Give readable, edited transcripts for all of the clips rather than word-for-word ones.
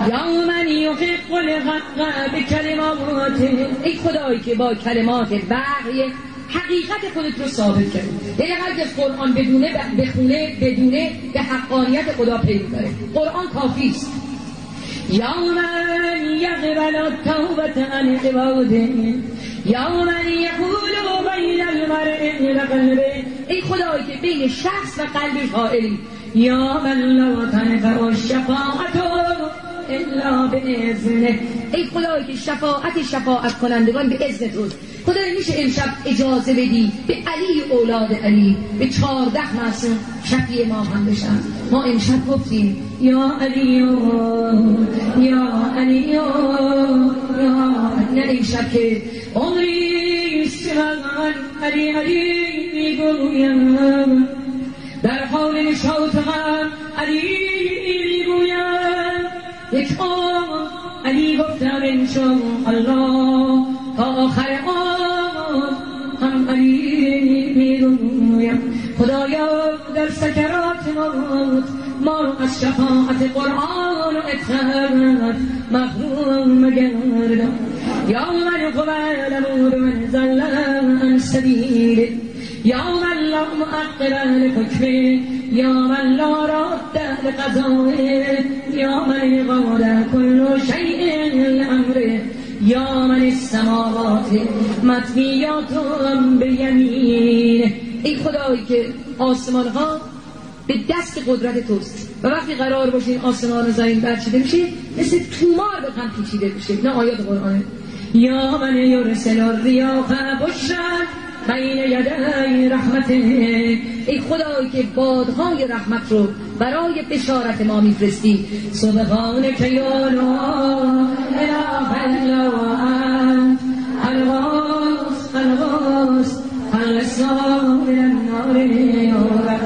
یا من یحق الحق بکلماته، ای خدایی که با کلمات وحی حقیقت خودت رو ثابت کردی. یعنی اگر قرآن بدونه به حقانیت خدا پی می‌بره. قرآن کافی است. یا من یقبل التوبة عن عباده یا من یحول بین المرء و قلبه، ای خدایی که بین شخص و قلبش حائلی. یا من لا تنفع الشفاعة الا باذنه، ای خدایی که شفاعت کنندگان به اذن توست. خدای میشه امشب اجازه بدی به علی اولاد علی، به 14 معصوم شفیع ما هم بشن. ما امشب گفتیم یا علی یا علی یا نه امشب که عمری سمن علی میگویم، در حال نشاط هم علی میگویم، یک آن علی گفتم انشاءالله تا آخر آن هم علی میگویم. خدایا در سکرات موت ما رو از شفاعت قرآن و اطهارت محروم مگردان. یا من قبل من زل عن سبیله، یا من لا مؤخر لحکمه، یا من لا راد لقضائه، یا من قاد كل شیء لامره، یا من السماوات مطویات بیمینه، ای خدایی که آسمان ها به دست قدرت توست و وقتی قرار باشه این آسمان و زمین برچیده میشه مثل تومار به هم پیچیده میشه. نه آیات قرآنه. یا من یرسل الریاح بشرا بین یدی رحمته، ای خدایی که بادهای رحمت رو برای بشارت ما میفرستی. سبحانک یا لا اله الا انت الغوث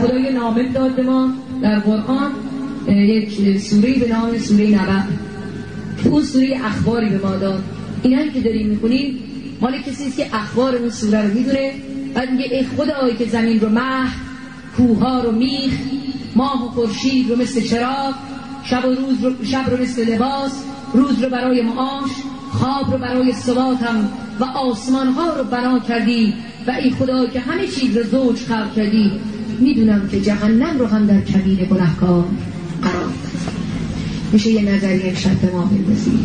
خدای نامه داد به ما در قرآن یک سوره به نام سوره نبأ که اون سوره اخباری به ما داد. اینایی که داریم میخونیم مال کسی است که اخبار اون سوره رو میدونه و میگه ای خدایی که زمین رو مه، کوها رو میخ، ماه و خورشید رو مثل چراغ، شب رو مثل لباس، روز رو برای معاش، خواب رو برای ثباتم و آسمان ها رو بنا کردی و ای خدایی که همه چیز رو زوج خلق کردی. میدونم که جهنم رو هم در کبیر گناهکار قرار داد. میشه یه نظریه شرط ما بندازی.